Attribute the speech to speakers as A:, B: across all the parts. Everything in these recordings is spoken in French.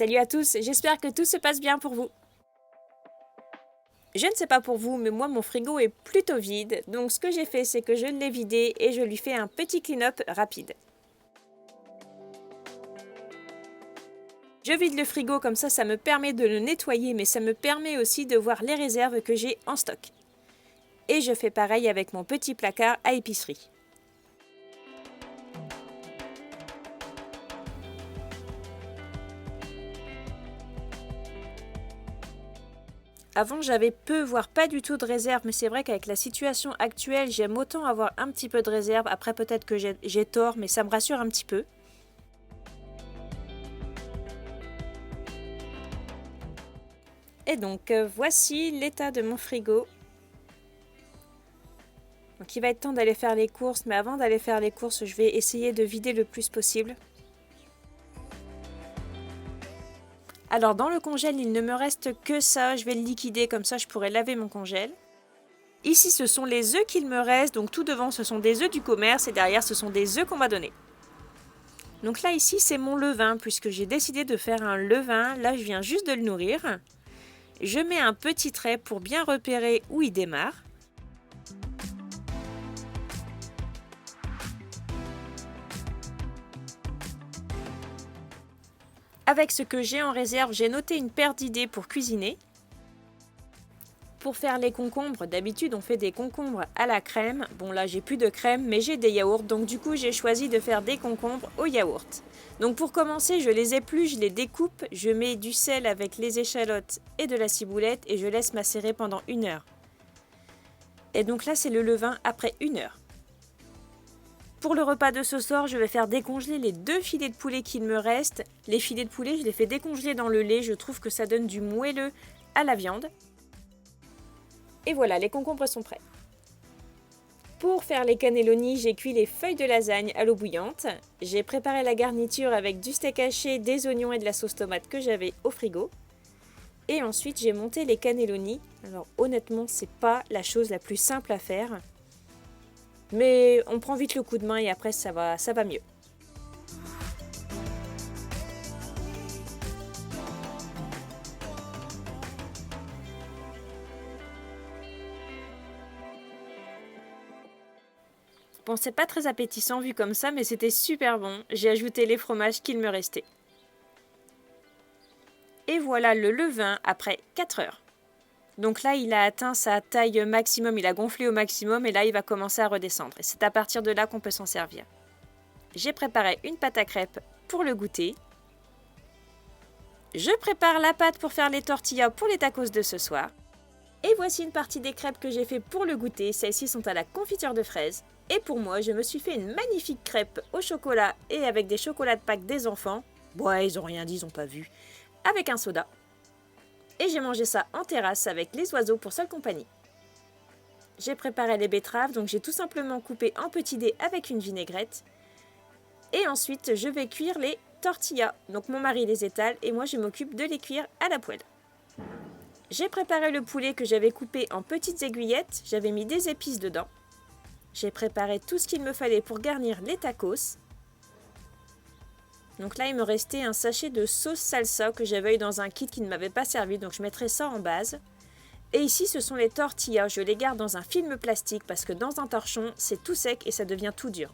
A: Salut à tous, j'espère que tout se passe bien pour vous. Je ne sais pas pour vous, mais moi mon frigo est plutôt vide, donc ce que j'ai fait c'est que je l'ai vidé et je lui fais un petit clean-up rapide. Je vide le frigo comme ça me permet de le nettoyer, mais ça me permet aussi de voir les réserves que j'ai en stock. Et je fais pareil avec mon petit placard à épicerie. Avant, j'avais peu, voire pas du tout de réserve, mais c'est vrai qu'avec la situation actuelle, j'aime autant avoir un petit peu de réserve. Après, peut-être que j'ai tort, mais ça me rassure un petit peu. Et donc, voici l'état de mon frigo. Donc, il va être temps d'aller faire les courses, mais avant d'aller faire les courses, je vais essayer de vider le plus possible. Alors, dans le congèle, il ne me reste que ça. Je vais le liquider, comme ça je pourrai laver mon congèle. Ici, ce sont les œufs qu'il me reste. Donc, tout devant, ce sont des œufs du commerce et derrière, ce sont des œufs qu'on m'a donnés. Donc là, ici, c'est mon levain, puisque j'ai décidé de faire un levain. Là, je viens juste de le nourrir. Je mets un petit trait pour bien repérer où il démarre. Avec ce que j'ai en réserve, j'ai noté une paire d'idées pour cuisiner. Pour faire les concombres, d'habitude on fait des concombres à la crème. Bon là j'ai plus de crème mais j'ai des yaourts, donc du coup j'ai choisi de faire des concombres au yaourt. Donc pour commencer, je les épluche, je les découpe, je mets du sel avec les échalotes et de la ciboulette et je laisse macérer pendant 1 heure. Et donc là c'est le levain après 1 heure. Pour le repas de ce soir, je vais faire décongeler les 2 filets de poulet qu'il me reste. Les filets de poulet, je les fais décongeler dans le lait, je trouve que ça donne du moelleux à la viande. Et voilà, les concombres sont prêts. Pour faire les cannelloni, j'ai cuit les feuilles de lasagne à l'eau bouillante. J'ai préparé la garniture avec du steak haché, des oignons et de la sauce tomate que j'avais au frigo. Et ensuite, j'ai monté les cannelloni. Alors honnêtement, c'est pas la chose la plus simple à faire. Mais on prend vite le coup de main et après ça va mieux. Bon, c'est pas très appétissant vu comme ça, mais c'était super bon. J'ai ajouté les fromages qu'il me restait. Et voilà le levain après 4 heures. Donc là, il a atteint sa taille maximum, il a gonflé au maximum et là, il va commencer à redescendre. Et c'est à partir de là qu'on peut s'en servir. J'ai préparé une pâte à crêpes pour le goûter. Je prépare la pâte pour faire les tortillas pour les tacos de ce soir. Et voici une partie des crêpes que j'ai fait pour le goûter. Celles-ci sont à la confiture de fraises. Et pour moi, je me suis fait une magnifique crêpe au chocolat et avec des chocolats de Pâques des enfants. Bon, ils ont rien dit, ils ont pas vu. Avec un soda. Et j'ai mangé ça en terrasse avec les oiseaux pour seule compagnie. J'ai préparé les betteraves, donc j'ai tout simplement coupé en petits dés avec une vinaigrette. Et ensuite, je vais cuire les tortillas. Donc mon mari les étale et moi je m'occupe de les cuire à la poêle. J'ai préparé le poulet que j'avais coupé en petites aiguillettes, j'avais mis des épices dedans. J'ai préparé tout ce qu'il me fallait pour garnir les tacos. Donc là, il me restait un sachet de sauce salsa que j'avais eu dans un kit qui ne m'avait pas servi, donc je mettrai ça en base. Et ici, ce sont les tortillas, je les garde dans un film plastique parce que dans un torchon, c'est tout sec et ça devient tout dur.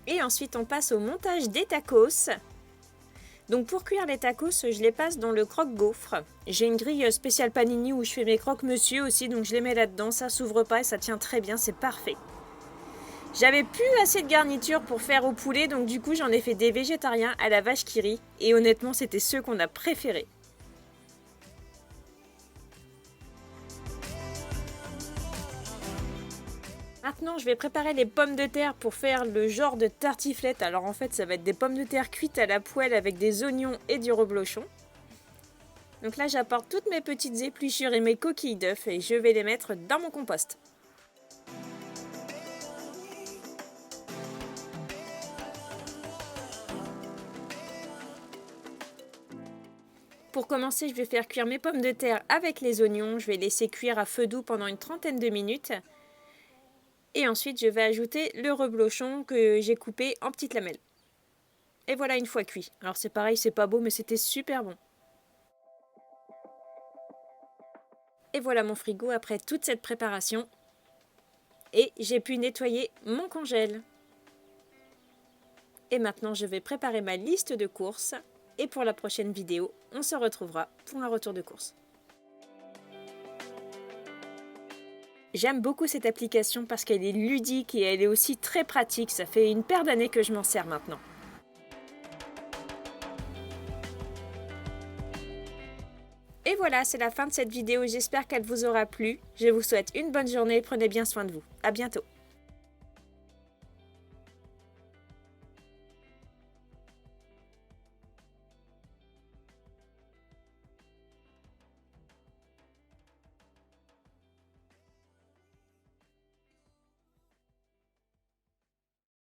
A: Et ensuite, on passe au montage des tacos. Donc pour cuire les tacos, je les passe dans le croque-gaufre. J'ai une grille spéciale panini où je fais mes croque-monsieur aussi, donc je les mets là-dedans, ça s'ouvre pas et ça tient très bien, c'est parfait. J'avais plus assez de garniture pour faire au poulet, donc du coup j'en ai fait des végétariens à la vache qui rit, et honnêtement c'était ceux qu'on a préférés. Maintenant, je vais préparer les pommes de terre pour faire le genre de tartiflette. Alors en fait, ça va être des pommes de terre cuites à la poêle avec des oignons et du reblochon. Donc là, j'apporte toutes mes petites épluchures et mes coquilles d'œufs et je vais les mettre dans mon compost. Pour commencer, je vais faire cuire mes pommes de terre avec les oignons. Je vais laisser cuire à feu doux pendant une trentaine de minutes. Et ensuite, je vais ajouter le reblochon que j'ai coupé en petites lamelles. Et voilà une fois cuit. Alors c'est pareil, c'est pas beau, mais c'était super bon. Et voilà mon frigo après toute cette préparation. Et j'ai pu nettoyer mon congèle. Et maintenant, je vais préparer ma liste de courses. Et pour la prochaine vidéo, on se retrouvera pour un retour de course. J'aime beaucoup cette application parce qu'elle est ludique et elle est aussi très pratique. Ça fait une paire d'années que je m'en sers maintenant. Et voilà, c'est la fin de cette vidéo. J'espère qu'elle vous aura plu. Je vous souhaite une bonne journée. Prenez bien soin de vous. À bientôt.